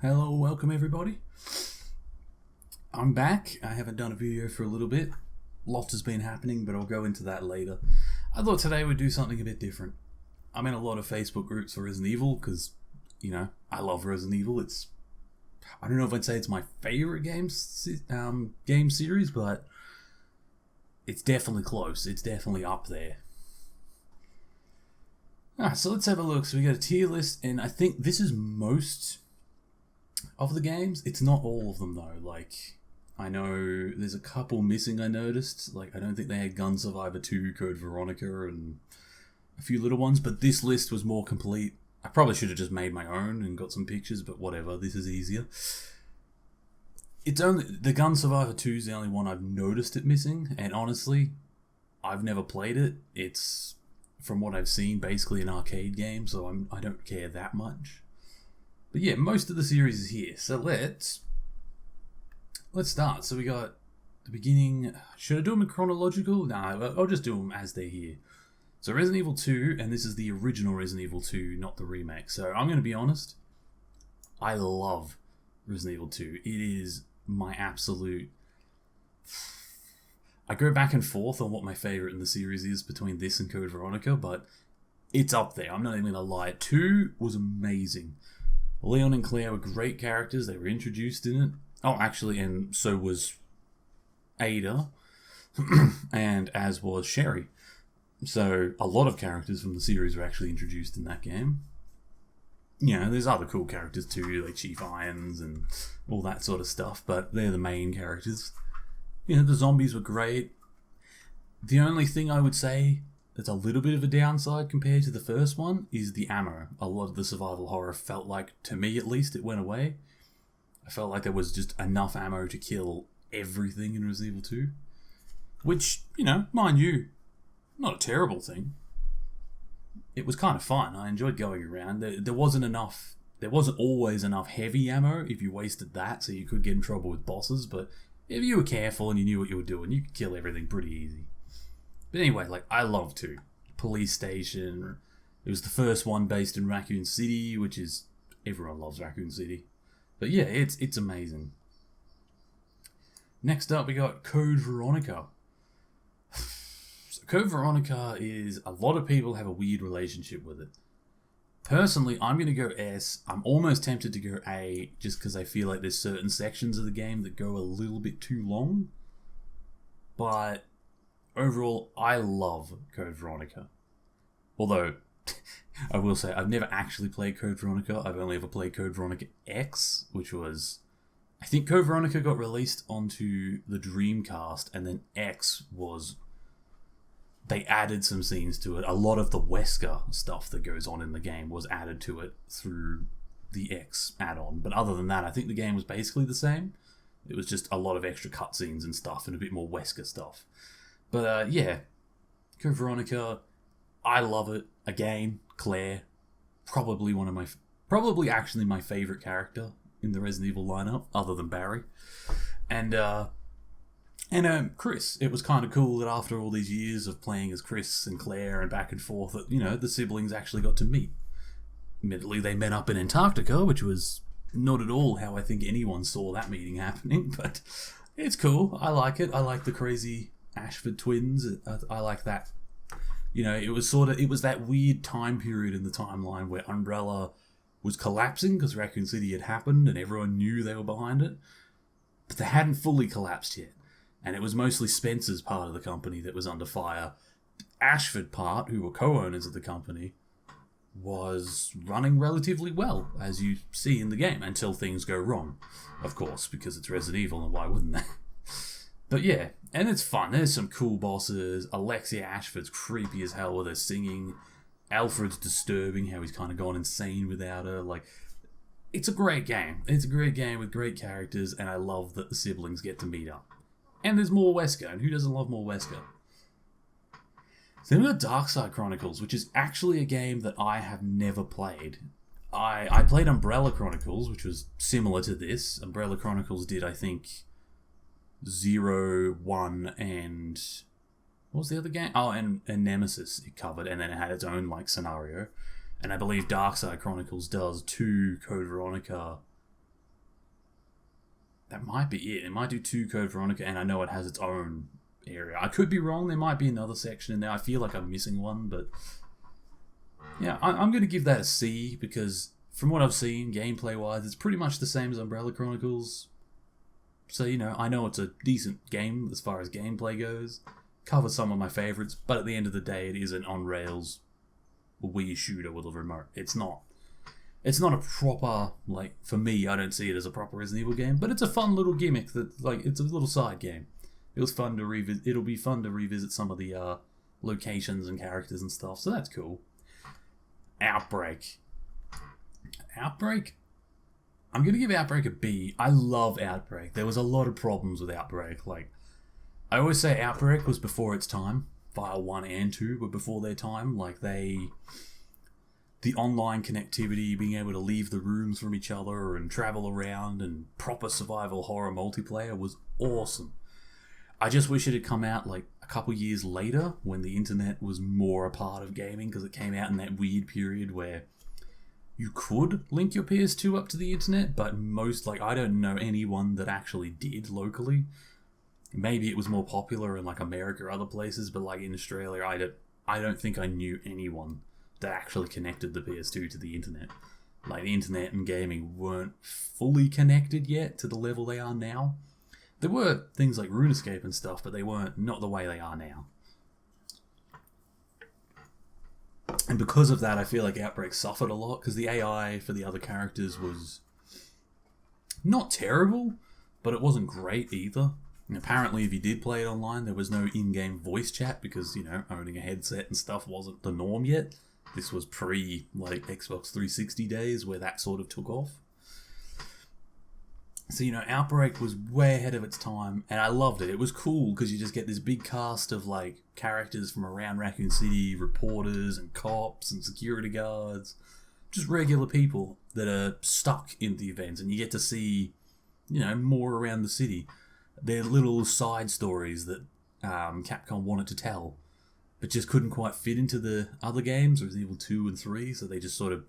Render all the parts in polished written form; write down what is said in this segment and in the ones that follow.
Hello, welcome everybody. I'm back. I haven't done a video for a little bit. Lots has been happening, but I'll go into that later. I thought today we'd do something a bit different. I'm in a lot of Facebook groups for Resident Evil because, I love Resident Evil. I don't know if I'd say it's my favorite game series, but it's definitely close. It's definitely up there. Alright, so let's have a look. So we got a tier list, and I think this is most of the games. It's not all of them though. I know there's a couple missing I noticed. I don't think they had Gun Survivor 2, Code Veronica, and a few little ones, but this list was more complete. I probably should have just made my own and got some pictures, but whatever, this is easier. It's only the Gun Survivor 2 is the only one I've noticed it missing, and honestly, I've never played it. It's, from what I've seen, basically an arcade game, so I don't care that much. But yeah, most of the series is here. So let's start. So we got the beginning. Should I do them in chronological? Nah, I'll just do them as they're here. So Resident Evil 2, and this is the original Resident Evil 2, not the remake. So I'm going to be honest, I love Resident Evil 2. It is my absolute... I go back and forth on what my favourite in the series is between this and Code Veronica, but it's up there. I'm not even going to lie. 2 was amazing. Leon and Claire were great characters. They were introduced in it. Oh, actually, and so was Ada, and as was Sherry. So a lot of characters from the series were actually introduced in that game. There's other cool characters too, like Chief Irons and all that sort of stuff, but they're the main characters. The zombies were great. The only thing I would say that's a little bit of a downside compared to the first one is the ammo. A lot of the survival horror felt like, to me at least, it went away. I felt like there was just enough ammo to kill everything in Resident Evil 2. Which, mind you, not a terrible thing. It was kind of fun. I enjoyed going around. There wasn't always enough heavy ammo if you wasted that, so you could get in trouble with bosses, but if you were careful and you knew what you were doing, you could kill everything pretty easy. But anyway, I love 2. Police station. It was the first one based in Raccoon City, which is... everyone loves Raccoon City. But yeah, it's amazing. Next up, we got Code Veronica. So Code Veronica is... a lot of people have a weird relationship with it. Personally, I'm going to go S. I'm almost tempted to go A, just because I feel like there's certain sections of the game that go a little bit too long. But overall, I love Code Veronica. Although, I will say, I've never actually played Code Veronica. I've only ever played Code Veronica X, which was... I think Code Veronica got released onto the Dreamcast, and then X was... they added some scenes to it. A lot of the Wesker stuff that goes on in the game was added to it through the X add-on. But other than that, I think the game was basically the same. It was just a lot of extra cutscenes and stuff, and a bit more Wesker stuff. But yeah, Code Veronica, I love it. Again, Claire, probably actually my favourite character in the Resident Evil lineup, other than Barry. And Chris. It was kind of cool that after all these years of playing as Chris and Claire and back and forth, that, the siblings actually got to meet. Admittedly, they met up in Antarctica, which was not at all how I think anyone saw that meeting happening, but it's cool. I like it. I like the crazy Ashford twins. I like that. It was that weird time period in the timeline where Umbrella was collapsing because Raccoon City had happened and everyone knew they were behind it, but they hadn't fully collapsed yet. And it was mostly Spencer's part of the company that was under fire. Ashford part, who were co-owners of the company, was running relatively well, as you see in the game, until things go wrong. Of course, because it's Resident Evil, and why wouldn't they? But yeah, and it's fun. There's some cool bosses. Alexia Ashford's creepy as hell with her singing. Alfred's disturbing, how he's kind of gone insane without her. It's a great game. It's a great game with great characters, and I love that the siblings get to meet up. And there's more Wesker, and who doesn't love more Wesker? Then we've got Darkside Chronicles, which is actually a game that I have never played. I played Umbrella Chronicles, which was similar to this. Umbrella Chronicles did, I think, 0, 1, and... what was the other game? Oh, and Nemesis it covered, and then it had its own scenario. And I believe Darkside Chronicles does 2, Code Veronica, That might be it. It might do 2 Code Veronica, and I know it has its own area. I could be wrong. There might be another section in there. I feel like I'm missing one, but yeah, I'm going to give that a C because from what I've seen, gameplay-wise, it's pretty much the same as Umbrella Chronicles. So, I know it's a decent game as far as gameplay goes. Covers some of my favourites, but at the end of the day, it is an on-rails Wii shooter with a remote. It's not a proper, for me, I don't see it as a proper Resident Evil game, but it's a fun little gimmick that, it's a little side game. It was fun to revisit. It'll be fun to revisit some of the locations and characters and stuff, so that's cool. Outbreak. I'm going to give Outbreak a B. I love Outbreak. There was a lot of problems with Outbreak. I always say Outbreak was before its time. File 1 and 2 were before their time. The online connectivity, being able to leave the rooms from each other and travel around and proper survival horror multiplayer was awesome. I just wish it had come out a couple years later when the internet was more a part of gaming, because it came out in that weird period where you could link your PS2 up to the internet, but I don't know anyone that actually did locally. Maybe it was more popular in America or other places, but in Australia, I don't think I knew anyone that actually connected the PS2 to the internet. The internet and gaming weren't fully connected yet to the level they are now. There were things like RuneScape and stuff, but they weren't not the way they are now. And because of that, I feel like Outbreak suffered a lot, because the AI for the other characters was not terrible, but it wasn't great either. And apparently, if you did play it online, there was no in-game voice chat, because, owning a headset and stuff wasn't the norm yet. This was pre, Xbox 360 days, where that sort of took off. So, Outbreak was way ahead of its time, and I loved it. It was cool, because you just get this big cast of, characters from around Raccoon City, reporters and cops and security guards, just regular people that are stuck in the events, and you get to see, more around the city. They're little side stories that Capcom wanted to tell, but just couldn't quite fit into the other games, Resident Evil 2 and 3, so they just sort of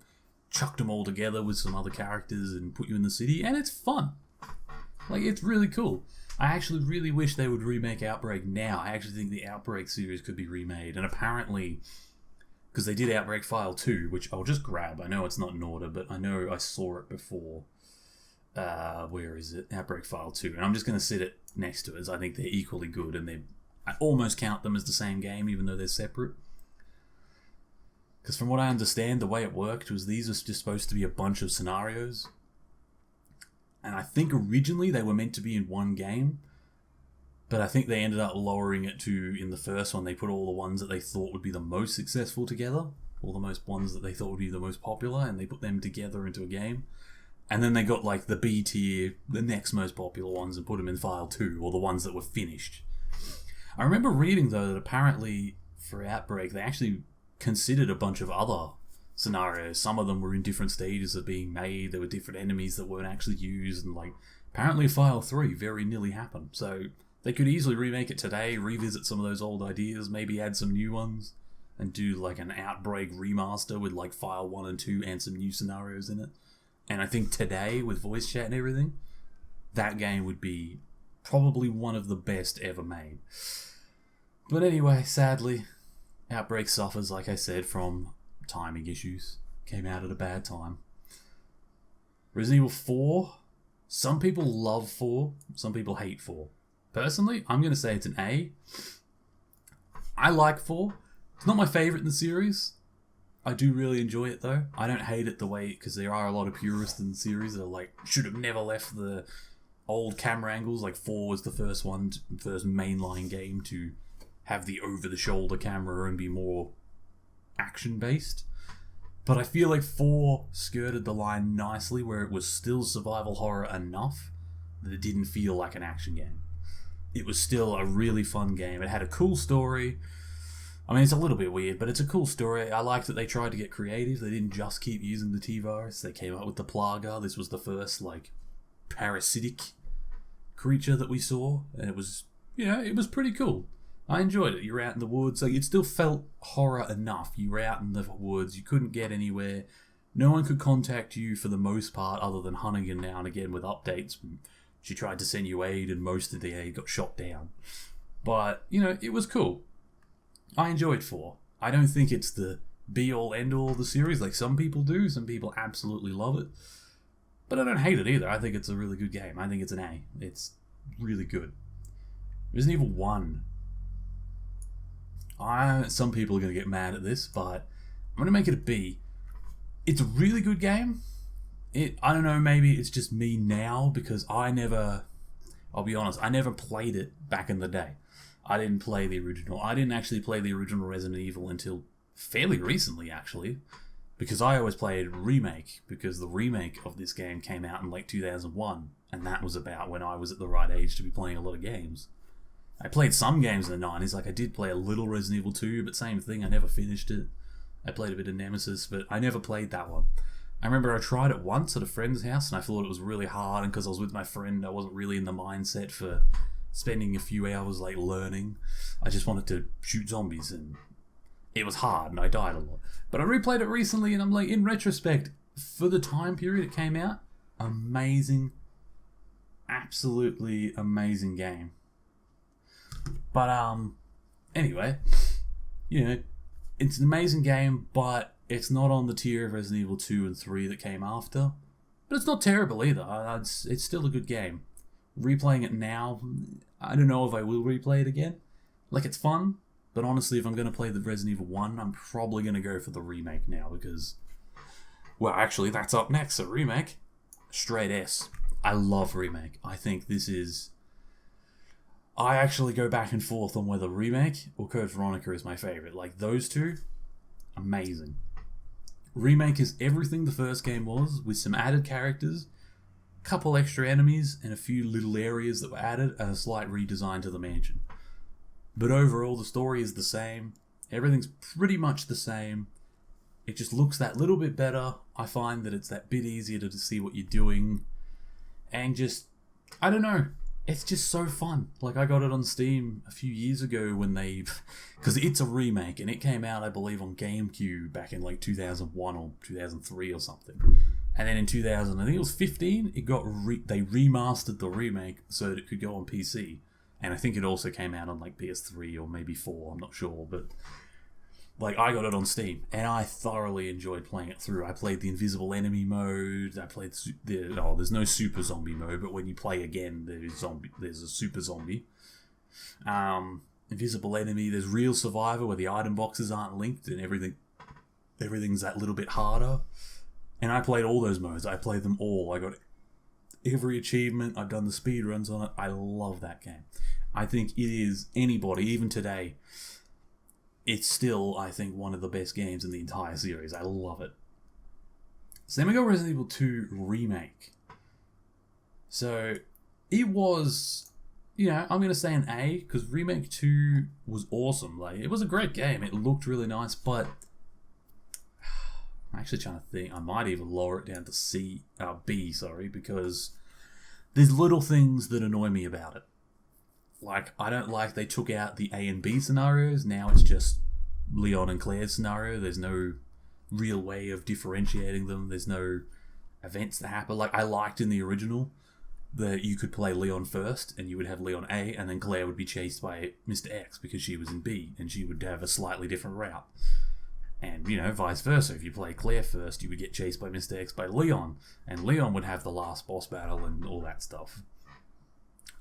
chucked them all together with some other characters and put you in the city, and it's fun. It's really cool. I actually really wish they would remake Outbreak now. I actually think the Outbreak series could be remade, and apparently, because they did Outbreak File 2, which I'll just grab. I know it's not in order, but I know I saw it before. Where is it? Outbreak File 2. And I'm just going to sit it next to it, as I think they're equally good, and I almost count them as the same game, even though they're separate. Because from what I understand, the way it worked was these were just supposed to be a bunch of scenarios. And I think originally they were meant to be in one game, but I think they ended up lowering it to, in the first one, they put all the ones that they thought would be the most successful together, all the most ones that they thought would be the most popular, and they put them together into a game. And then they got the B tier, the next most popular ones, and put them in File 2, or the ones that were finished. I remember reading, though, that apparently for Outbreak, they actually considered a bunch of other scenarios. Some of them were in different stages of being made. There were different enemies that weren't actually used, and apparently File 3 very nearly happened. So they could easily remake it today, revisit some of those old ideas, maybe add some new ones, and do an Outbreak remaster with File 1 and 2 and some new scenarios in it. And I think today, with voice chat and everything, that game would be probably one of the best ever made. But anyway, sadly, Outbreak suffers, like I said, from timing issues. Came out at a bad time. Resident Evil 4, some people love 4, some people hate 4. Personally, I'm going to say it's an A. I like 4. It's not my favourite in the series. I do really enjoy it, though. I don't hate it the way, because there are a lot of purists in the series that are should have never left the old camera angles. 4 was the first mainline game to have the over-the-shoulder camera and be more action-based. But I feel like 4 skirted the line nicely, where it was still survival horror enough that it didn't feel like an action game. It was still a really fun game. It had a cool story. I mean, it's a little bit weird, but it's a cool story. I liked that they tried to get creative. They didn't just keep using the T-Virus. They came up with the Plaga. This was the first, parasitic creature that we saw. And it was, it was pretty cool. I enjoyed it. You were out in the woods. It still felt horror enough. You were out in the woods. You couldn't get anywhere. No one could contact you for the most part, other than Hunnigan now and again with updates. She tried to send you aid, and most of the aid got shot down. But, you know, it was cool. I enjoyed 4. I don't think it's the be-all, end-all of the series like some people do. Some people absolutely love it. But I don't hate it either. I think it's a really good game. I think it's an A. It's really good. Resident Evil 1. Some people are going to get mad at this, but I'm going to make it a B. It's a really good game. I don't know, maybe it's just me now, because I'll be honest, I never played it back in the day. I didn't play the original. I didn't actually play the original Resident Evil until fairly recently, actually, because I always played Remake, because the remake of this game came out in like 2001, and that was about when I was at the right age to be playing a lot of games. I played some games in the 90s, like I did play a little Resident Evil 2, but same thing, I never finished it. I played a bit of Nemesis, but I never played that one. I remember I tried it once at a friend's house, and I thought it was really hard, and because I was with my friend, I wasn't really in the mindset for spending a few hours like learning. I just wanted to shoot zombies, and it was hard, and I died a lot. But I replayed it recently, and I'm like, in retrospect, for the time period it came out, amazing, absolutely amazing game. But anyway, you know, it's an amazing game, but it's not on the tier of Resident Evil 2 and 3 that came after. But it's not terrible either. It's still a good game. Replaying it now, I don't know if I will replay it again. Like, it's fun, but honestly, if I'm going to play the Resident Evil 1, I'm probably going to go for the remake now, because, well, actually, that's up next, so remake. Straight S. I love remake. I think this is... I actually go back and forth on whether remake or Code Veronica is my favourite. Like, those two, amazing. Remake is everything the first game was, with some added characters, a couple extra enemies, and a few little areas that were added, and a slight redesign to the mansion. But overall, the story is the same. Everything's pretty much the same. It just looks that little bit better. I find that it's that bit easier to see what you're doing. And just, I don't know. It's just so fun. Like, I got it on Steam a few years ago when they... Because it's a remake, and it came out, I believe, on GameCube back in, like, 2001 or 2003 or something. And then in 2000, I think it was 15, they remastered the remake so that it could go on PC. And I think it also came out on, like, PS3 or maybe 4, I'm not sure, but... Like, I got it on Steam, and I thoroughly enjoyed playing it through. I played the invisible enemy mode. I played there's no super zombie mode, but when you play again, there's a super zombie. Invisible enemy. There's real survivor, where the item boxes aren't linked, and everything's that little bit harder. And I played all those modes. I played them all. I got every achievement. I've done the speed runs on it. I love that game. I think it is, anybody, even today, it's still, I think, one of the best games in the entire series. I love it. So then we got Resident Evil 2 Remake. So, it was, you know, I'm going to say an A, because Remake 2 was awesome. Like, it was a great game. It looked really nice, but I'm actually trying to think. I might even lower it down to B, because there's little things that annoy me about it. Like, I don't like they took out the A and B scenarios. Now it's just Leon and Claire's scenario. There's no real way of differentiating them. There's no events that happen. Like, I liked in the original that you could play Leon first, and you would have Leon A, and then Claire would be chased by Mr. X because she was in B, and she would have a slightly different route. And, you know, vice versa. If you play Claire first, you would get chased by Mr. X by Leon, and Leon would have the last boss battle and all that stuff.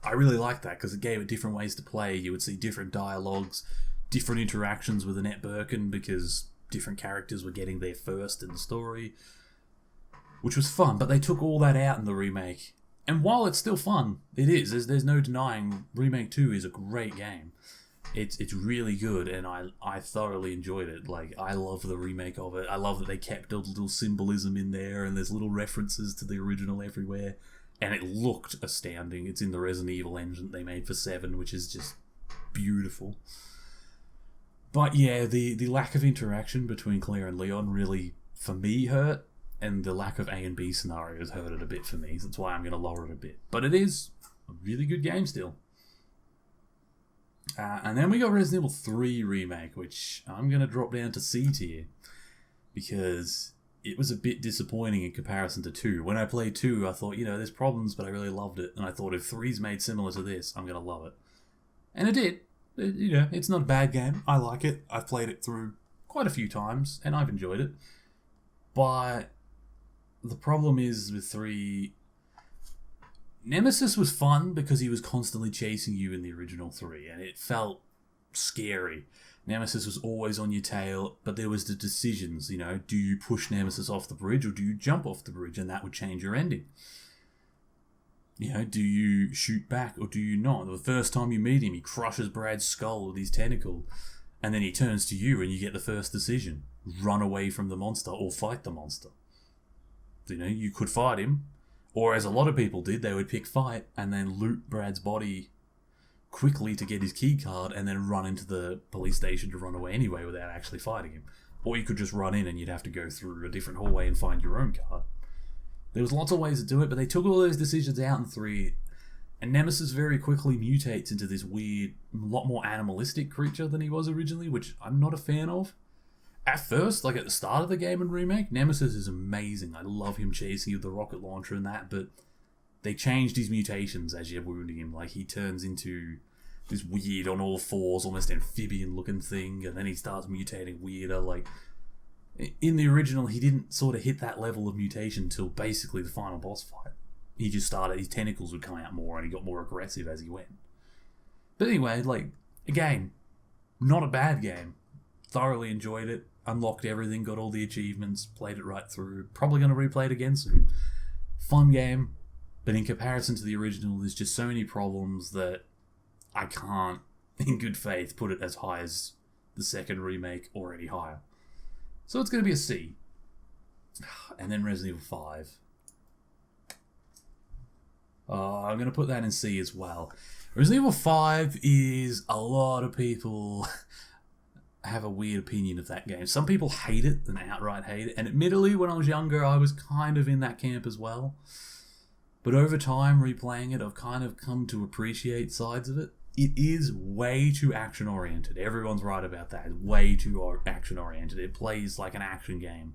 I really liked that because it gave it different ways to play. You would see different dialogues, different interactions with Annette Birkin because different characters were getting there first in the story, which was fun. But they took all that out in the remake. And while it's still fun, it is. There's no denying Remake 2 is a great game. It's really good, and I thoroughly enjoyed it. Like, I love the remake of it. I love that they kept a little symbolism in there, and there's little references to the original everywhere. And it looked astounding. It's in the Resident Evil engine they made for 7, which is just beautiful. But yeah, the lack of interaction between Claire and Leon really, for me, hurt. And the lack of A and B scenarios hurt it a bit for me. So that's why I'm going to lower it a bit. But it is a really good game still. And then we got Resident Evil 3 Remake, which I'm going to drop down to C tier. Because it was a bit disappointing in comparison to 2. When I played 2, I thought, there's problems, but I really loved it. And I thought if 3's made similar to this, I'm going to love it. And it did. It's not a bad game. I like it. I've played it through quite a few times, and I've enjoyed it. But the problem is with 3... Nemesis was fun because he was constantly chasing you in the original 3, and it felt scary. Nemesis was always on your tail, but there was the decisions, do you push Nemesis off the bridge or do you jump off the bridge, and that would change your ending. Do you shoot back or do you not? The first time you meet him, he crushes Brad's skull with his tentacle, and then he turns to you and you get the first decision. Run away from the monster or fight the monster. You could fight him, or as a lot of people did, they would pick fight and then loot Brad's body quickly to get his key card and then run into the police station to run away anyway without actually fighting him. Or you could just run in and you'd have to go through a different hallway and find your own card. There was lots of ways to do it, but they took all those decisions out in 3, and Nemesis very quickly mutates into this weird, lot more animalistic creature than he was originally, which I'm not a fan of. At first, like at the start of the game and remake, Nemesis is amazing. I love him chasing you with the rocket launcher and that, but they changed his mutations as you're wounding him. Like, he turns into this weird, on all fours, almost amphibian-looking thing, and then he starts mutating weirder. Like, in the original, he didn't sort of hit that level of mutation until basically the final boss fight. He just started, his tentacles would come out more, and he got more aggressive as he went. But anyway, like, again, not a bad game. Thoroughly enjoyed it, unlocked everything, got all the achievements, played it right through. Probably going to replay it again soon. Fun game, but in comparison to the original, there's just so many problems that I can't, in good faith, put it as high as the second remake or any higher. So it's going to be a C. And then Resident Evil 5. I'm going to put that in C as well. Resident Evil 5 is, a lot of people have a weird opinion of that game. Some people hate it and outright hate it. And admittedly, when I was younger, I was kind of in that camp as well. But over time, replaying it, I've kind of come to appreciate sides of it. It is way too action-oriented. Everyone's right about that. It's way too action-oriented. It plays like an action game.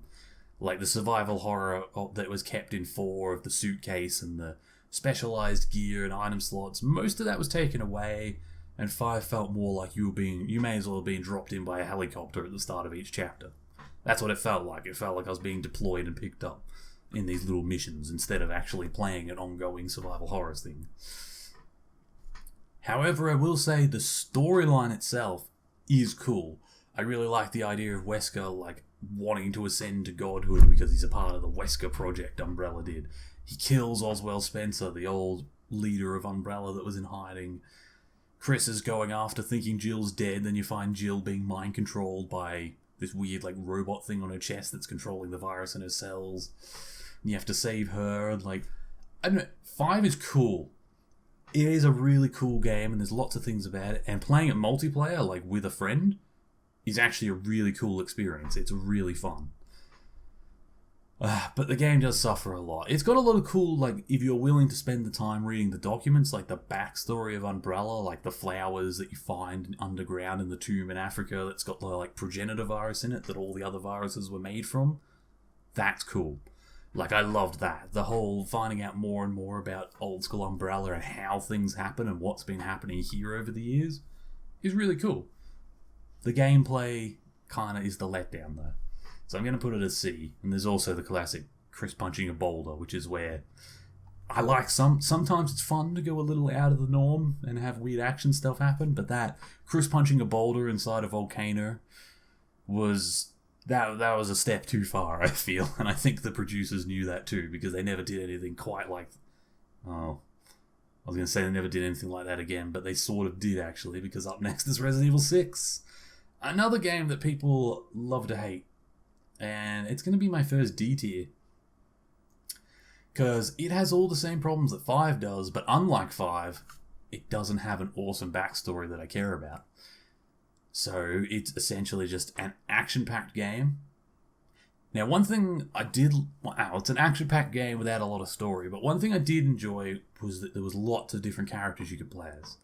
Like the survival horror that was kept in 4 of the suitcase and the specialized gear and item slots. Most of that was taken away, and 5 felt more like you may as well have been dropped in by a helicopter at the start of each chapter. That's what it felt like. It felt like I was being deployed and picked up in these little missions instead of actually playing an ongoing survival horror thing. However, I will say the storyline itself is cool. I really like the idea of Wesker, like, wanting to ascend to godhood because he's a part of the Wesker Project Umbrella did. He kills Oswald Spencer, the old leader of Umbrella that was in hiding. Chris is going after thinking Jill's dead, then you find Jill being mind-controlled by this weird, like, robot thing on her chest that's controlling the virus in her cells. And you have to save her, and, like, I don't know, 5 is cool. It is a really cool game, and there's lots of things about it. And playing it multiplayer, like with a friend, is actually a really cool experience. It's really fun. But the game does suffer a lot. It's got a lot of cool, like, if you're willing to spend the time reading the documents, like the backstory of Umbrella, like the flowers that you find underground in the tomb in Africa that's got the, like, progenitor virus in it that all the other viruses were made from. That's cool. Like, I loved that. The whole finding out more and more about old school Umbrella and how things happen and what's been happening here over the years is really cool. The gameplay kind of is the letdown, though. So I'm going to put it as C. And there's also the classic Chris punching a boulder, which is where I like sometimes it's fun to go a little out of the norm and have weird action stuff happen, but that Chris punching a boulder inside a volcano was... That was a step too far, I feel, and I think the producers knew that too, because they never did anything quite like... Oh, I was going to say they never did anything like that again, but they sort of did, actually, because up next is Resident Evil 6. Another game that people love to hate, and it's going to be my first D tier. Because it has all the same problems that 5 does, but unlike 5, it doesn't have an awesome backstory that I care about. So it's essentially just an action-packed game. Now, one thing I did... Wow, it's an action-packed game without a lot of story, but one thing I did enjoy was that there was lots of different characters you could play as.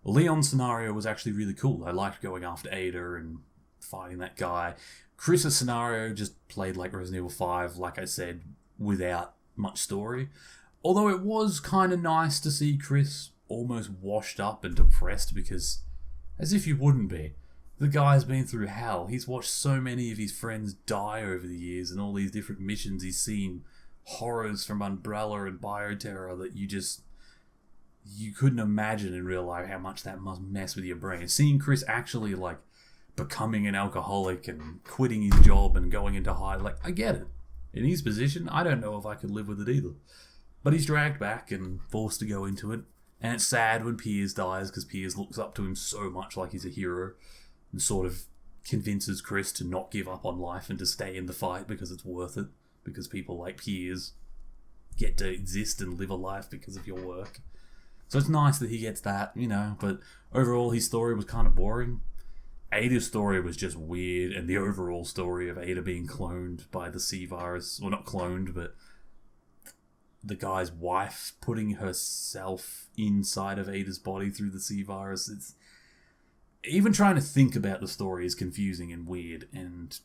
Leon's scenario was actually really cool. I liked going after Ada and fighting that guy. Chris's scenario just played like Resident Evil 5, like I said, without much story. Although it was kind of nice to see Chris almost washed up and depressed because, as if you wouldn't be, the guy's been through hell. He's watched so many of his friends die over the years and all these different missions. He's seen horrors from Umbrella and Bioterror that you couldn't imagine in real life how much that must mess with your brain. Seeing Chris actually like becoming an alcoholic and quitting his job and going into high, like, I get it. In his position, I don't know if I could live with it either. But he's dragged back and forced to go into it. And it's sad when Piers dies because Piers looks up to him so much like he's a hero and sort of convinces Chris to not give up on life and to stay in the fight because it's worth it. Because people like Piers get to exist and live a life because of your work. So it's nice that he gets that, you know, but overall his story was kind of boring. Ada's story was just weird, and the overall story of Ada being cloned by the C virus, well, not cloned, but the guy's wife putting herself inside of Ada's body through the C virus. It's even trying to think about the story is confusing and weird. And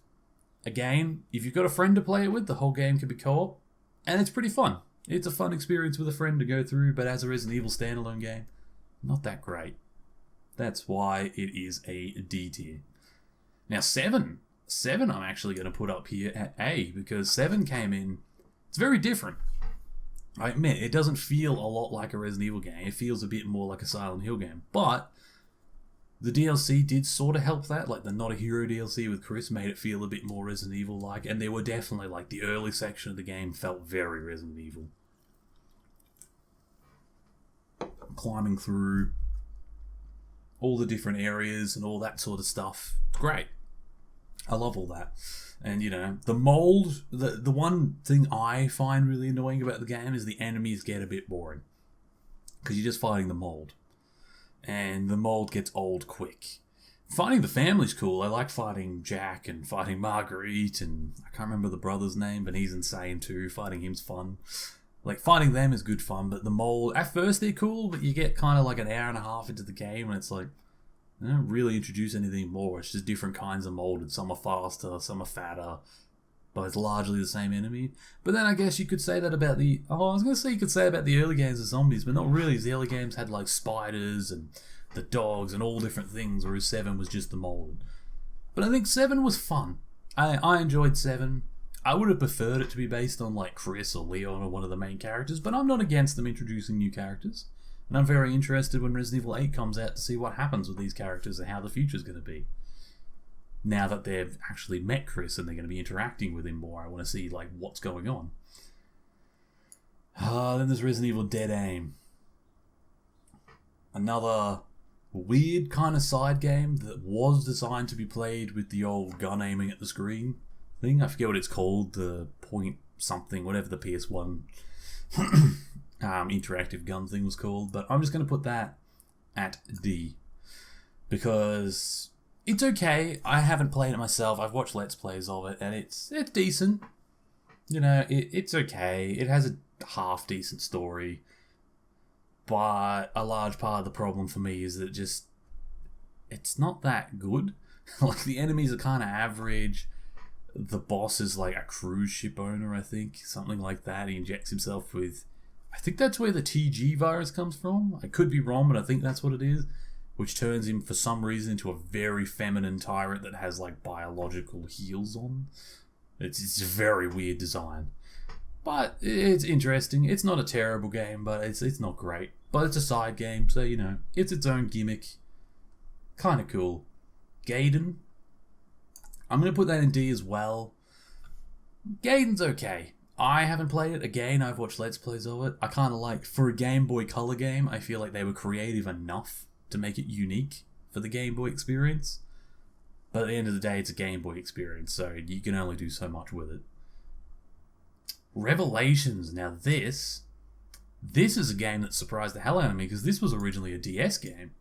again, if you've got a friend to play it with, the whole game can be co-op, and it's pretty fun. It's a fun experience with a friend to go through, but as a Resident Evil standalone game, not that great. That's why it is a D tier. Now 7 I'm actually going to put up here at A, because 7 came in, it's very different. I admit, it doesn't feel a lot like a Resident Evil game. It feels a bit more like a Silent Hill game. But the DLC did sort of help that. Like the Not a Hero DLC with Chris made it feel a bit more Resident Evil-like. And they were definitely, like, the early section of the game felt very Resident Evil. Climbing through all the different areas and all that sort of stuff. Great. I love all that. And, you know, the mold, the one thing I find really annoying about the game is the enemies get a bit boring. Because you're just fighting the mold. And the mold gets old quick. Fighting the family's cool. I like fighting Jack and fighting Marguerite, and I can't remember the brother's name, but he's insane too. Fighting him's fun. Like, fighting them is good fun, but the mold, at first they're cool, but you get kind of like an hour and a half into the game, and it's like, they don't really introduce anything more. It's just different kinds of molded. Some are faster, some are fatter, but it's largely the same enemy. But then I guess you could say that about the... Oh, I was going to say you could say about the early games of zombies, but not really. The early games had like spiders and the dogs and all different things, whereas 7 was just the molded. But I think 7 was fun. I enjoyed 7. I would have preferred it to be based on like Chris or Leon or one of the main characters, but I'm not against them introducing new characters. And I'm very interested when Resident Evil 8 comes out to see what happens with these characters and how the future's going to be. Now that they've actually met Chris and they're going to be interacting with him more, I want to see like what's going on. Then there's Resident Evil Dead Aim. Another weird kind of side game that was designed to be played with the old gun aiming at the screen thing. I forget what it's called, the point something, whatever the PS1 interactive gun thing was called, but I'm just going to put that at D because it's okay. I haven't played it myself. I've watched Let's Plays of it, and it's decent. You know, it's okay. It has a half decent story, but a large part of the problem for me is that it's not that good. Like, the enemies are kind of average. The boss is like a cruise ship owner, I think, something like that. He injects himself with, I think that's where the TG virus comes from. I could be wrong, but I think that's what it is, which turns him for some reason into a very feminine tyrant that has like biological heels on. It's a very weird design, but it's interesting. It's not a terrible game, but it's not great. But it's a side game, so you know, it's its own gimmick. Kind of cool. Gaiden, I'm going to put that in D as well. Gaiden's okay. I haven't played it. Again, I've watched Let's Plays of it. I kind of like, for a Game Boy Color game, I feel like they were creative enough to make it unique for the Game Boy experience. But at the end of the day, it's a Game Boy experience, so you can only do so much with it. Revelations. Now this is a game that surprised the hell out of me, because this was originally a DS game.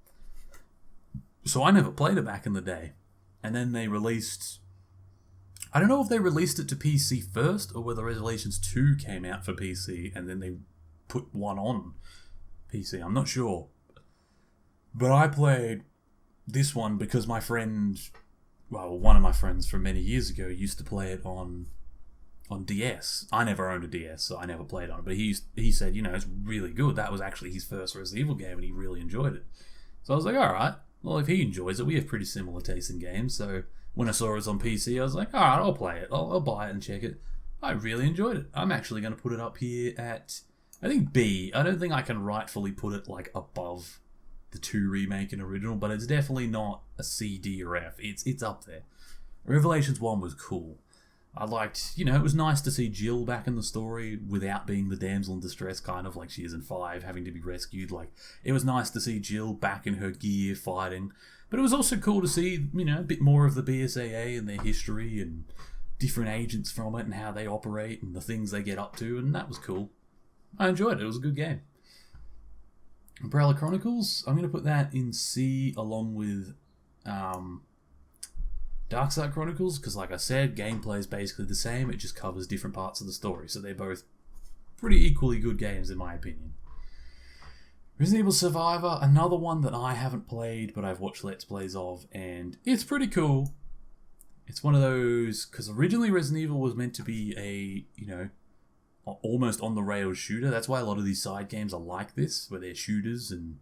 So I never played it back in the day. And then they released... I don't know if they released it to PC first, or whether Revelations 2 came out for PC, and then they put one on PC. I'm not sure. But I played this one because my friend well, one of my friends from many years ago used to play it on DS. I never owned a DS, so I never played on it. But he said, it's really good. That was actually his first Resident Evil game, and he really enjoyed it. So I was like, all right. Well, if he enjoys it, we have pretty similar tastes in games. So when I saw it was on PC, I was like, all right, I'll play it. I'll buy it and check it. I really enjoyed it. I'm actually going to put it up here at, I think, B. I don't think I can rightfully put it like above the 2 remake and original, but it's definitely not a C, D, or F. It's up there. Revelations 1 was cool. I liked, it was nice to see Jill back in the story without being the damsel in distress, kind of like she is in 5, having to be rescued. Like, it was nice to see Jill back in her gear fighting. But it was also cool to see, a bit more of the BSAA and their history and different agents from it and how they operate and the things they get up to, and that was cool. I enjoyed it. It was a good game. Umbrella Chronicles, I'm going to put that in C along with Darkside Chronicles, because like I said, gameplay is basically the same, it just covers different parts of the story, so they're both pretty equally good games in my opinion. Resident Evil Survivor, another one that I haven't played, but I've watched Let's Plays of, and it's pretty cool. It's one of those, because originally Resident Evil was meant to be a, almost on-the-rails shooter. That's why a lot of these side games are like this, where they're shooters and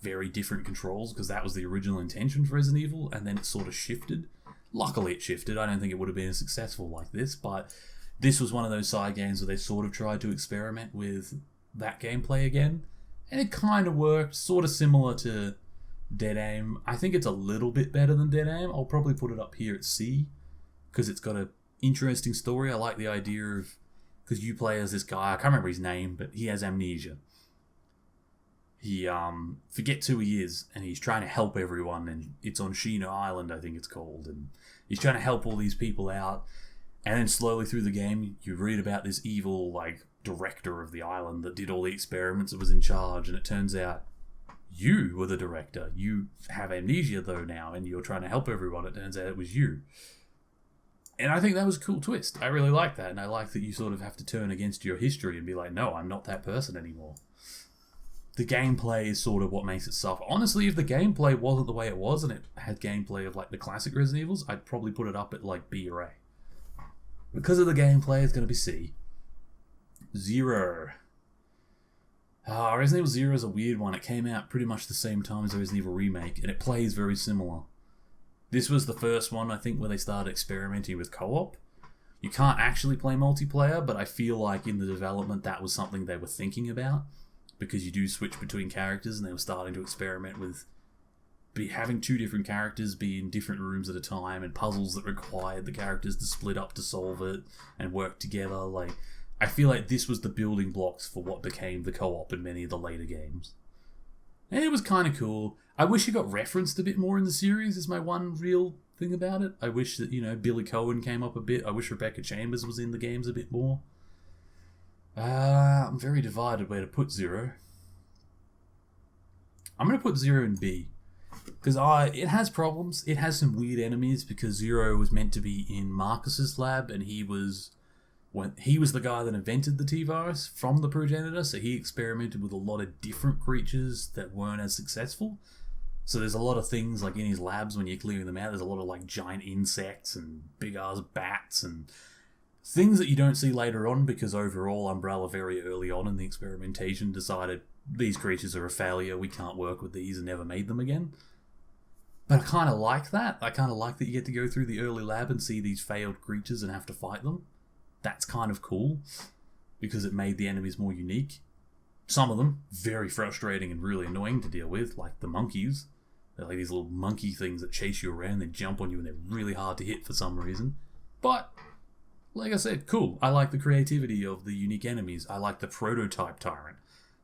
very different controls, because that was the original intention for Resident Evil, and then it sort of shifted. Luckily it shifted. I don't think it would have been as successful like this, but this was one of those side games where they sort of tried to experiment with that gameplay again, and it kind of worked, sort of similar to Dead Aim. I think it's a little bit better than Dead Aim. I'll probably put it up here at C, because it's got an interesting story. I like the idea of, because you play as this guy, I can't remember his name, but he has amnesia. He forgets who he is, and he's trying to help everyone, and it's on Shino Island, I think it's called, and he's trying to help all these people out, and then slowly through the game, you read about this evil, director of the island that did all the experiments, that was in charge, and it turns out you were the director. You have amnesia, though, now, and you're trying to help everyone. It turns out it was you. And I think that was a cool twist. I really like that, and I like that you sort of have to turn against your history and be like, no, I'm not that person anymore. The gameplay is sort of what makes it suffer. Honestly, if the gameplay wasn't the way it was, and it had gameplay of the classic Resident Evils, I'd probably put it up at B or A. Because of the gameplay, it's going to be C. 0. Resident Evil 0 is a weird one. It came out pretty much the same time as the Resident Evil Remake, and it plays very similar. This was the first one, I think, where they started experimenting with co-op. You can't actually play multiplayer, but I feel like in the development that was something they were thinking about, because you do switch between characters, and they were starting to experiment with having 2 different characters be in different rooms at a time, and puzzles that required the characters to split up to solve it and work together. I feel like this was the building blocks for what became the co-op in many of the later games. And it was kind of cool. I wish it got referenced a bit more in the series, is my one real thing about it. I wish that, Billy Cohen came up a bit. I wish Rebecca Chambers was in the games a bit more. I'm very divided where to put 0. I'm going to put 0 in B. Because it has problems. It has some weird enemies, because 0 was meant to be in Marcus's lab, and he was the guy that invented the T-Virus from the progenitor, so he experimented with a lot of different creatures that weren't as successful. So there's a lot of things, in his labs, when you're clearing them out, there's a lot of, giant insects and big-ass bats and things that you don't see later on, because overall Umbrella very early on in the experimentation decided these creatures are a failure, we can't work with these, and never made them again. But I kind of like that. I kind of like that you get to go through the early lab and see these failed creatures and have to fight them. That's kind of cool, because it made the enemies more unique. Some of them very frustrating and really annoying to deal with, like the monkeys. They're like these little monkey things that chase you around, they jump on you, and they're really hard to hit for some reason. But, like I said, cool. I like the creativity of the unique enemies. I like the prototype tyrant.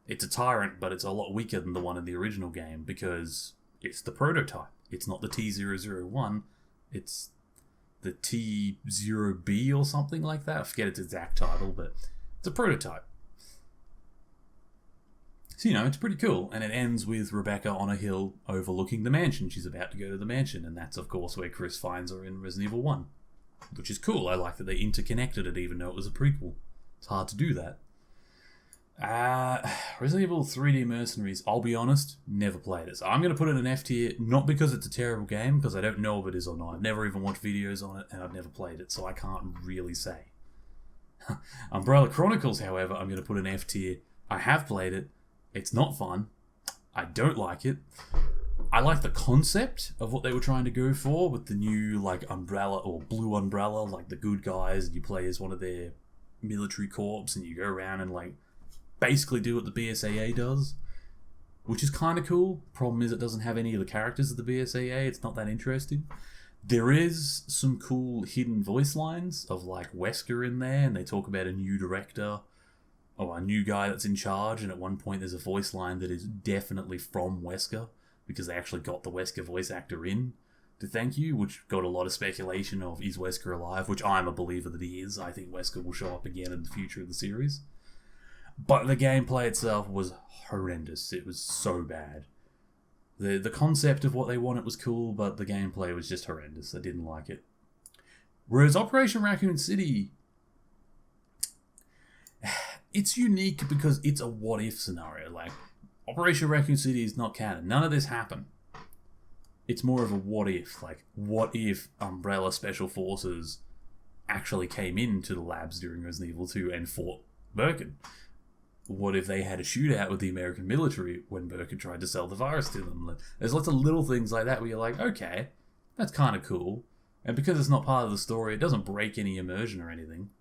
It's a tyrant, but it's a lot weaker than the one in the original game, because it's the prototype. It's not the T-001, it's the T-0B or something like that. I forget its exact title, but it's a prototype. So, it's pretty cool. And it ends with Rebecca on a hill overlooking the mansion. She's about to go to the mansion, and that's, of course, where Chris finds her in Resident Evil 1. Which is cool. I like that they interconnected it, even though it was a prequel. It's hard to do that. Resident Evil 3D Mercenaries, I'll be honest, never played it. So I'm going to put it in F tier, not because it's a terrible game, because I don't know if it is or not. I've never even watched videos on it, and I've never played it, so I can't really say. Umbrella Chronicles, however, I'm going to put in F tier. I have played it. It's not fun. I don't like it. I like the concept of what they were trying to go for with the new, like, Umbrella, or Blue Umbrella, like the good guys, and you play as one of their military corps, and you go around and, like, basically do what the BSAA does, which is kind of cool. Problem is it doesn't have any of the characters of the BSAA. It's not that interesting. There is some cool hidden voice lines of like Wesker in there, and they talk about a new director or a new guy that's in charge, and at one point there's a voice line that is definitely from Wesker because they actually got the Wesker voice actor in to thank you, which got a lot of speculation of is Wesker alive, which I'm a believer that he is. I think Wesker will show up again in the future of the series. But the gameplay itself was horrendous. It was so bad. The concept of what they wanted was cool, but the gameplay was just horrendous. I didn't like it. Whereas Operation Raccoon City, it's unique because it's a what-if scenario. Like, Operation Raccoon City is not canon. None of this happened. It's more of a what-if. Like, what if Umbrella Special Forces actually came into the labs during Resident Evil 2 and fought Birkin? What if they had a shootout with the American military when Birkin tried to sell the virus to them? There's lots of little things like that where you're like, okay, that's kind of cool. And because it's not part of the story, it doesn't break any immersion or anything.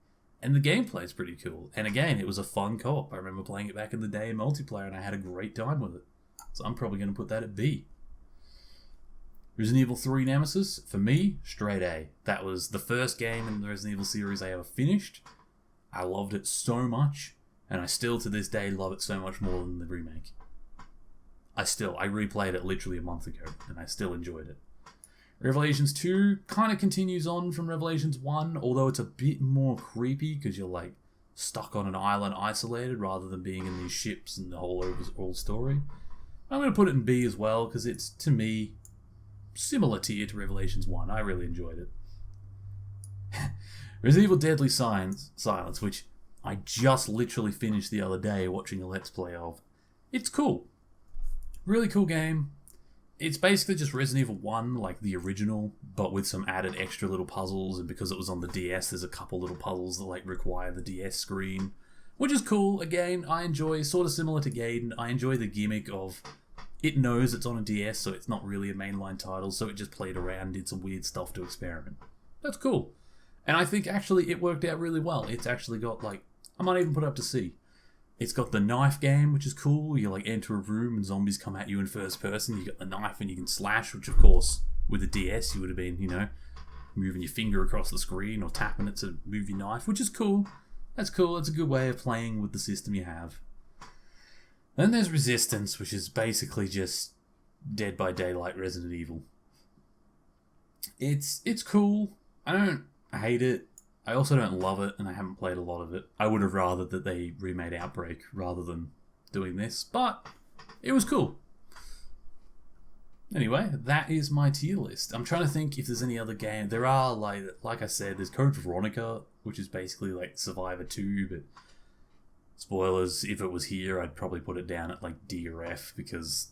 And the gameplay's pretty cool. And again, it was a fun co-op. I remember playing it back in the day in multiplayer, and I had a great time with it. So I'm probably going to put that at B. Resident Evil 3 Nemesis, for me, straight A. That was the first game in the Resident Evil series I ever finished. I loved it so much. And I still, to this day, love it so much more than the remake. I replayed it literally a month ago, and I still enjoyed it. Revelations 2 kind of continues on from Revelations 1, although it's a bit more creepy, because you're, like, stuck on an island isolated, rather than being in these ships and the whole overall story. I'm going to put it in B as well, because it's, to me, similar tier to Revelations 1. I really enjoyed it. Resident Evil Deadly Silence, which I just literally finished the other day watching a Let's Play of. It's cool. Really cool game. It's basically just Resident Evil 1, like the original, but with some added extra little puzzles, and because it was on the DS, there's a couple little puzzles that like require the DS screen, which is cool. Again, I enjoy, sort of similar to Gaiden, I enjoy the gimmick of it knows it's on a DS, so it's not really a mainline title, so it just played around, did some weird stuff to experiment. That's cool. And I think actually it worked out really well. It's actually got like, I might even put it up to C. It's got the knife game, which is cool. You like enter a room and zombies come at you in first person. You got the knife and you can slash, which of course with a DS you would have been, you know, moving your finger across the screen or tapping it to move your knife, which is cool. That's cool. It's a good way of playing with the system you have. Then there's Resistance, which is basically just Dead by Daylight Resident Evil. It's cool. I don't hate it. I also don't love it, and I haven't played a lot of it. I would have rather that they remade Outbreak rather than doing this, but it was cool. Anyway, that is my tier list. I'm trying to think if there's any other game. There are, like I said, there's Code Veronica, which is basically like Survivor 2, but spoilers, if it was here, I'd probably put it down at like D or F, because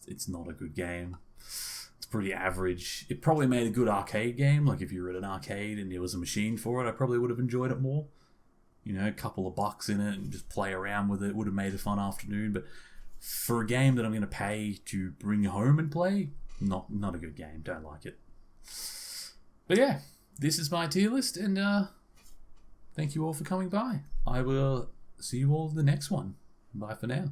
it's not a good game. It's pretty average. It probably made a good arcade game. Like if you were at an arcade and there was a machine for it, I probably would have enjoyed it more. You know, a couple of bucks in it and just play around with it. Would have made a fun afternoon. But for a game that I'm going to pay to bring home and play, not a good game. Don't like it. But yeah, this is my tier list, and thank you all for coming by. I will see you all in the next one. Bye for now.